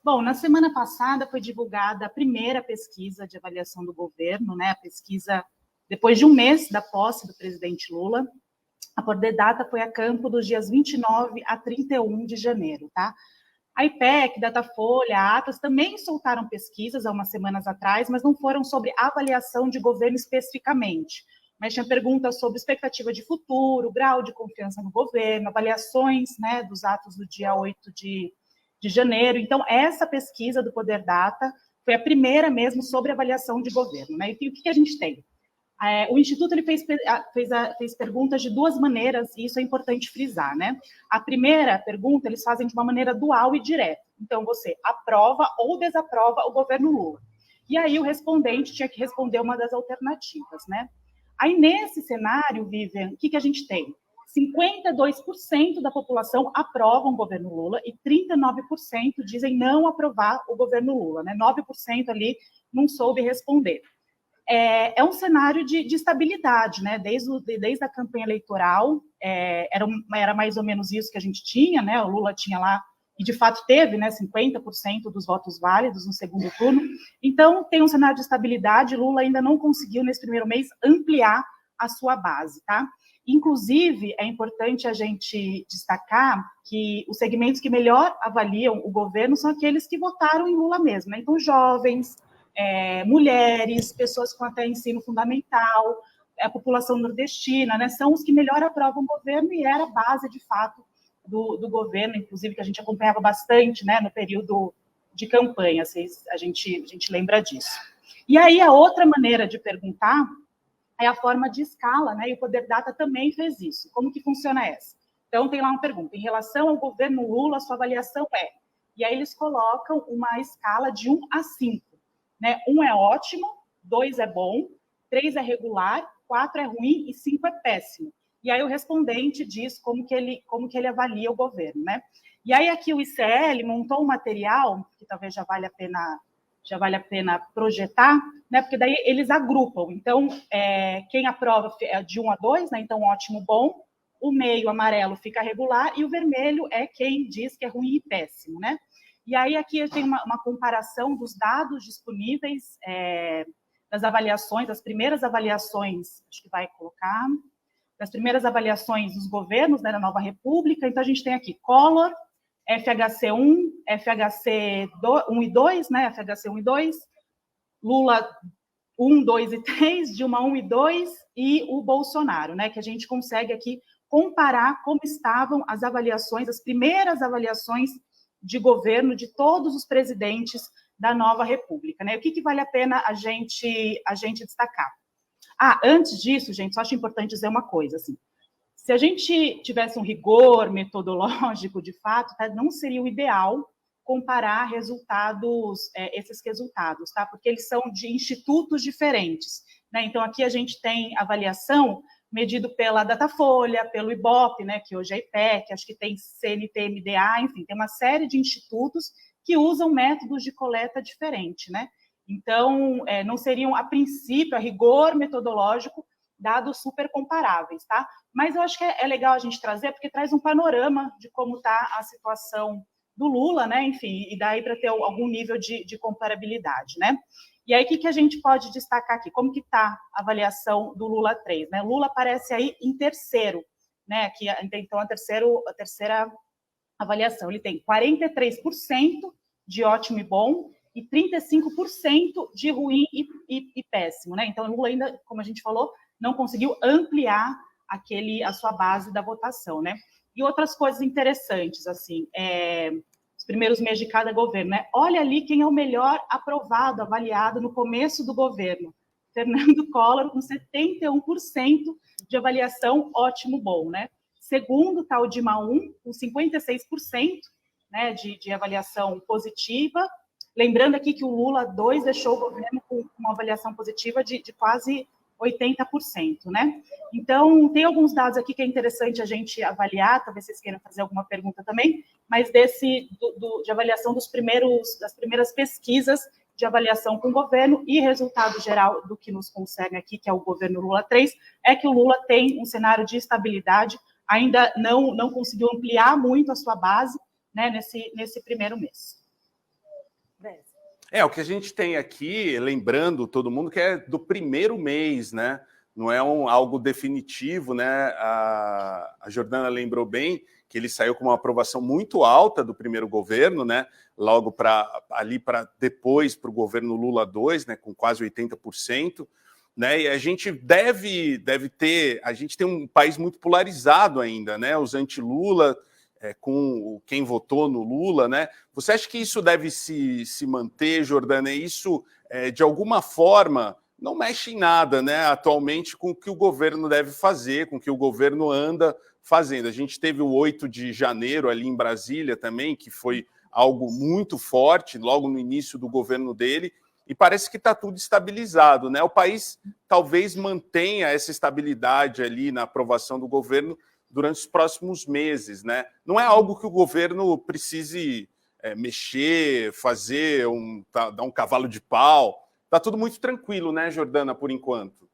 Bom, na semana passada foi divulgada a primeira pesquisa de avaliação do governo, né? A pesquisa depois de um mês da posse do presidente Lula. A Poder Data foi a campo dos dias 29 a 31 de janeiro, tá? A IPEC, Datafolha, a Atas também soltaram pesquisas há umas semanas atrás, mas não foram sobre avaliação de governo especificamente. Mas tinha perguntas sobre expectativa de futuro, grau de confiança no governo, avaliações, né, dos atos do dia 8 de janeiro. Então, essa pesquisa do Poder Data foi a primeira mesmo sobre avaliação de governo, né? E o que a gente tem? O Instituto ele fez perguntas de duas maneiras, e isso é importante frisar, né? A primeira pergunta eles fazem de uma maneira dual e direta. Então, você aprova ou desaprova o governo Lula. E aí o respondente tinha que responder uma das alternativas, né? Aí, nesse cenário, Vivian, o que a gente tem? 52% da população aprovam o governo Lula e 39% dizem não aprovar o governo Lula, né? 9% ali não soube responder. É um cenário de estabilidade, né? Desde a campanha eleitoral, era mais ou menos isso que a gente tinha, né? O Lula tinha lá, e de fato teve, né, 50% dos votos válidos no segundo turno. Então, tem um cenário de estabilidade. Lula ainda não conseguiu, nesse primeiro mês, ampliar a sua base, tá? Inclusive, é importante a gente destacar que os segmentos que melhor avaliam o governo são aqueles que votaram em Lula mesmo, né? Então, jovens, mulheres, pessoas com até ensino fundamental, a população nordestina, né, são os que melhor aprovam o governo, e era a base, de fato, do governo, inclusive, que a gente acompanhava bastante, né, no período de campanha, a gente lembra disso. E aí, a outra maneira de perguntar é a forma de escala, né, e o Poder Data também fez isso. Como que funciona essa? Então, tem lá uma pergunta: em relação ao governo Lula, a sua avaliação é... E aí eles colocam uma escala de 1 a 5. Né? 1 é ótimo, 2 é bom, 3 é regular, 4 é ruim e 5 é péssimo. E aí o respondente diz como que ele avalia o governo, né? E aí aqui o ICL montou um material que talvez já vale a pena projetar, né? Porque daí eles agrupam. Então, quem aprova é de 1 a 2, né? Então ótimo, bom. O meio amarelo fica regular e o vermelho é quem diz que é ruim e péssimo, né? E aí aqui eu tenho uma comparação dos dados disponíveis das avaliações, das primeiras avaliações, acho que vai colocar, das primeiras avaliações dos governos, né, da Nova República. Então, a gente tem aqui Collor, FHC 1, FHC 1 e 2, né, FHC 1 e 2, Lula 1, 2 e 3, Dilma 1 e 2 e o Bolsonaro, né, que a gente consegue aqui comparar como estavam as avaliações, as primeiras avaliações de governo de todos os presidentes da Nova República, né? O que vale a pena a gente destacar? Antes disso, gente, só acho importante dizer uma coisa, assim, se a gente tivesse um rigor metodológico, de fato, tá, não seria o ideal comparar resultados, esses resultados, tá? Porque eles são de institutos diferentes, né? Então, aqui a gente tem avaliação medido pela Datafolha, pelo IBOP, né, que hoje é IPEC, acho que tem CNT-MDA, enfim, tem uma série de institutos que usam métodos de coleta diferente, né? Então, não seriam, a princípio, a rigor metodológico, dados super comparáveis, tá? Mas eu acho que é legal a gente trazer, porque traz um panorama de como está a situação do Lula, né? Enfim, e daí para ter algum nível de comparabilidade, né? E aí, o que a gente pode destacar aqui? Como que está a avaliação do Lula 3? Né? Lula aparece aí em terceiro, né? Aqui, então, a terceira avaliação. Ele tem 43% de ótimo e bom e 35% de ruim e péssimo, né? Então, Lula ainda, como a gente falou, não conseguiu ampliar a sua base da votação, né? E outras coisas interessantes, assim, os primeiros meses de cada governo, né? Olha ali quem é o melhor aprovado, avaliado no começo do governo. Fernando Collor, com 71% de avaliação ótimo, bom, né? Segundo está o Dilma 1, com 56%, né, de avaliação positiva. Lembrando aqui que o Lula 2 deixou o governo com uma avaliação positiva de quase 80%, né? Então, tem alguns dados aqui que é interessante a gente avaliar, talvez vocês queiram fazer alguma pergunta também, mas de avaliação das primeiras pesquisas de avaliação com o governo e resultado geral do que nos concerne aqui, que é o governo Lula 3, é que o Lula tem um cenário de estabilidade, ainda não conseguiu ampliar muito a sua base, né, nesse primeiro mês. O que a gente tem aqui, lembrando todo mundo, que é do primeiro mês, né? Não é algo definitivo, né? A Jordana lembrou bem que ele saiu com uma aprovação muito alta do primeiro governo, né? Logo para depois para o governo Lula 2, né? Com quase 80%. Né? E a gente deve ter, a gente tem um país muito polarizado ainda, né? Os anti-Lula com quem votou no Lula, né? Você acha que isso deve se manter, Jordana? E isso, de alguma forma, não mexe em nada, né? Atualmente, com o que o governo deve fazer, com o que o governo anda fazendo. A gente teve o 8 de janeiro ali em Brasília também, que foi algo muito forte, logo no início do governo dele, e parece que está tudo estabilizado, né? O país talvez mantenha essa estabilidade ali na aprovação do governo durante os próximos meses, né? Não é algo que o governo precise mexer, fazer, dar um cavalo de pau. Está tudo muito tranquilo, né, Jordana, por enquanto?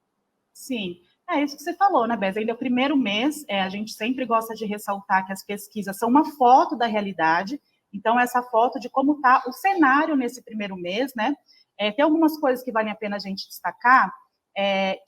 Sim, é isso que você falou, né, Bez? Ainda é o primeiro mês, a gente sempre gosta de ressaltar que as pesquisas são uma foto da realidade, então essa foto de como está o cenário nesse primeiro mês, né? Tem algumas coisas que valem a pena a gente destacar,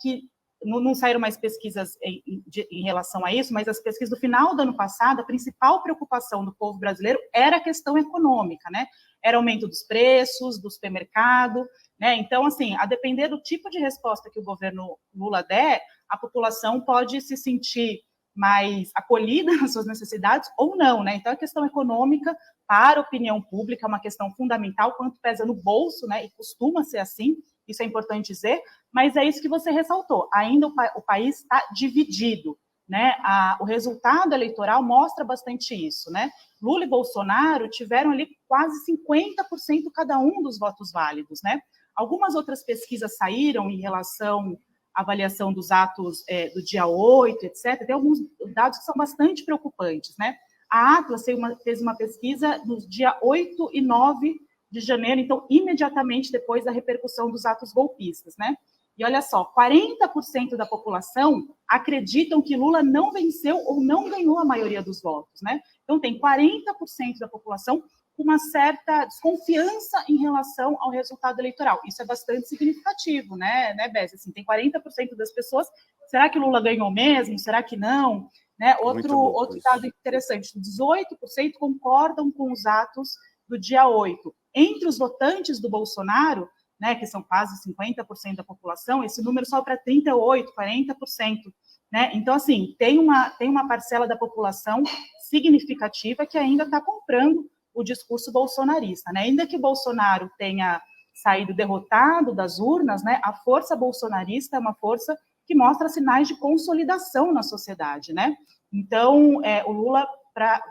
que não saíram mais pesquisas em relação a isso, mas as pesquisas do final do ano passado, a principal preocupação do povo brasileiro era a questão econômica, né? Era aumento dos preços, do supermercado, né? Então, assim, a depender do tipo de resposta que o governo Lula der, a população pode se sentir mais acolhida nas suas necessidades ou não, né? Então, a questão econômica, para a opinião pública, é uma questão fundamental, quanto pesa no bolso, né? E costuma ser assim, isso é importante dizer, mas é isso que você ressaltou. Ainda o país está dividido, né? O resultado eleitoral mostra bastante isso, né? Lula e Bolsonaro tiveram ali quase 50% cada um dos votos válidos, né? Algumas outras pesquisas saíram em relação à avaliação dos atos do dia 8, etc. Tem alguns dados que são bastante preocupantes, né? A Atlas fez uma pesquisa nos dias 8 e 9 de janeiro, então, imediatamente depois da repercussão dos atos golpistas, né? E olha só, 40% da população acreditam que Lula não venceu ou não ganhou a maioria dos votos, né? Então, tem 40% da população com uma certa desconfiança em relação ao resultado eleitoral. Isso é bastante significativo, né, Bess? Assim, tem 40% das pessoas, será que Lula ganhou mesmo? Será que não? Né? Outro dado interessante, 18% concordam com os atos do dia 8. Entre os votantes do Bolsonaro, né, que são quase 50% da população, esse número sobe para 38%, 40%. Né? Então, assim, tem uma parcela da população significativa que ainda está comprando o discurso bolsonarista. Né? Ainda que Bolsonaro tenha saído derrotado das urnas, né, a força bolsonarista é uma força que mostra sinais de consolidação na sociedade. Né? Então, o Lula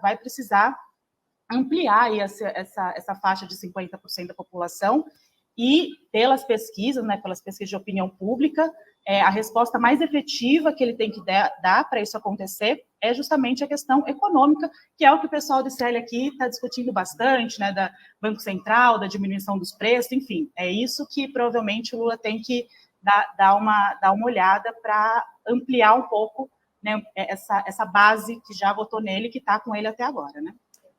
vai precisar ampliar aí essa faixa de 50% da população e, pelas pesquisas, né, pelas pesquisas de opinião pública, a resposta mais efetiva que ele tem que dar para isso acontecer é justamente a questão econômica, que é o que o pessoal do ICL aqui está discutindo bastante, né, da Banco Central, da diminuição dos preços, enfim, é isso que provavelmente o Lula tem que dar uma olhada para ampliar um pouco, né, essa base que já votou nele, que está com ele até agora, né?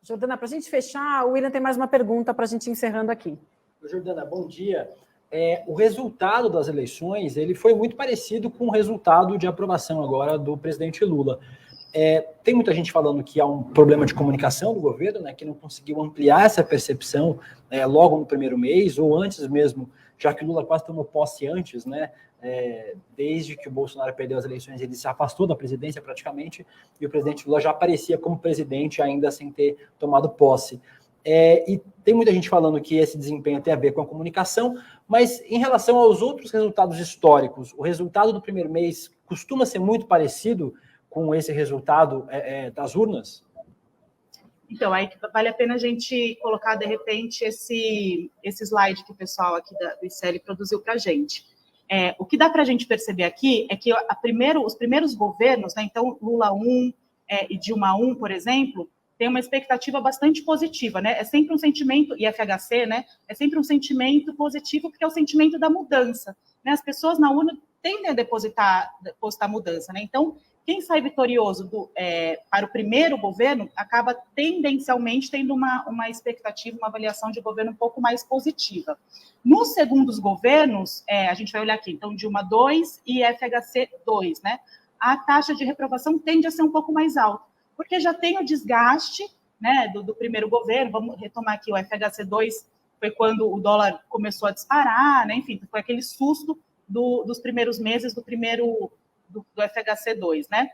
Jordana, para a gente fechar, o William tem mais uma pergunta para a gente ir encerrando aqui. Jordana, bom dia. O resultado das eleições ele foi muito parecido com o resultado de aprovação agora do presidente Lula. Tem muita gente falando que há um problema de comunicação do governo, né, que não conseguiu ampliar essa percepção logo no primeiro mês, ou antes mesmo, já que o Lula quase tomou posse antes, né, desde que o Bolsonaro perdeu as eleições, ele se afastou da presidência praticamente, e o presidente Lula já aparecia como presidente ainda sem ter tomado posse. E tem muita gente falando que esse desempenho tem a ver com a comunicação, mas em relação aos outros resultados históricos, o resultado do primeiro mês costuma ser muito parecido com esse resultado das urnas? Então, aí vale a pena a gente colocar, de repente, esse slide que o pessoal aqui do ICL produziu para a gente. O que dá para a gente perceber aqui é que os primeiros governos, né, então Lula 1 e Dilma 1, por exemplo, tem uma expectativa bastante positiva, né? É sempre um sentimento, e FHC, né? É sempre um sentimento positivo, porque é o sentimento da mudança, né? As pessoas na urna tendem a depositar mudança, né? Então, quem sai vitorioso para o primeiro governo acaba tendencialmente tendo uma expectativa, uma avaliação de governo um pouco mais positiva. Nos segundos governos, a gente vai olhar aqui, então, Dilma 2 e FHC 2, né? A taxa de reprovação tende a ser um pouco mais alta, porque já tem o desgaste, né, do primeiro governo. Vamos retomar aqui, o FHC 2 foi quando o dólar começou a disparar, né? Enfim, foi aquele susto dos primeiros meses do FHC 2, né?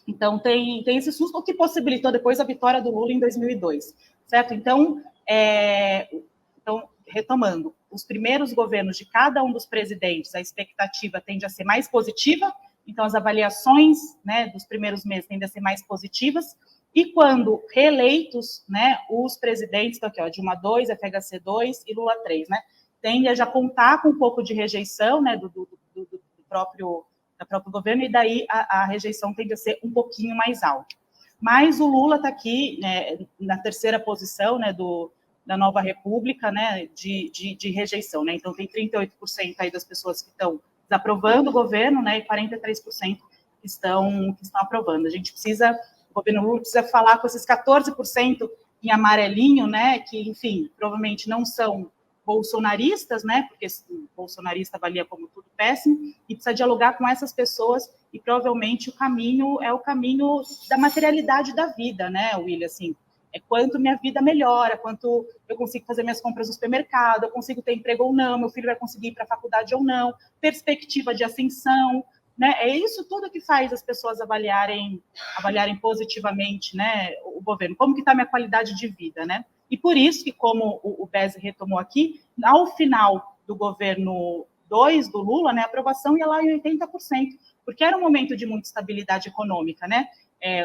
Então, tem esse susto, o que possibilitou depois a vitória do Lula em 2002, certo? Então, retomando, os primeiros governos de cada um dos presidentes, a expectativa tende a ser mais positiva, então as avaliações, né, dos primeiros meses tendem a ser mais positivas, e quando reeleitos, né, os presidentes, então aqui, ó, Dilma 2, FHC 2 e Lula 3, né, tendem a já contar com um pouco de rejeição, né, do próprio governo, e daí a rejeição tende a ser um pouquinho mais alta. Mas o Lula está aqui, né, na terceira posição, né, da Nova República, né, de rejeição, né? Então tem 38% aí das pessoas que estão desaprovando o governo, né, e 43% que estão aprovando. A gente precisa, o governo Lula precisa falar com esses 14% em amarelinho, né, que, enfim, provavelmente não são bolsonaristas, né, porque bolsonarista avalia como tudo péssimo, e precisa dialogar com essas pessoas, e provavelmente o caminho é o caminho da materialidade da vida, né, William, assim, é quanto minha vida melhora, quanto eu consigo fazer minhas compras no supermercado, eu consigo ter emprego ou não, meu filho vai conseguir ir para a faculdade ou não, perspectiva de ascensão, né? É isso tudo que faz as pessoas avaliarem positivamente, né, o governo, como que está a minha qualidade de vida, né? E por isso que, como o Bese retomou aqui, ao final do governo 2 do Lula, né, a aprovação ia lá em 80%, porque era um momento de muita estabilidade econômica, né?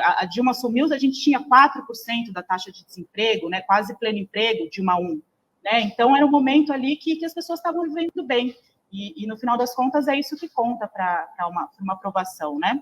A Dilma assumiu, a gente tinha 4% da taxa de desemprego, né, quase pleno emprego, Dilma 1, né? Então era um momento ali que as pessoas estavam vivendo bem, e no final das contas é isso que conta para uma aprovação, né?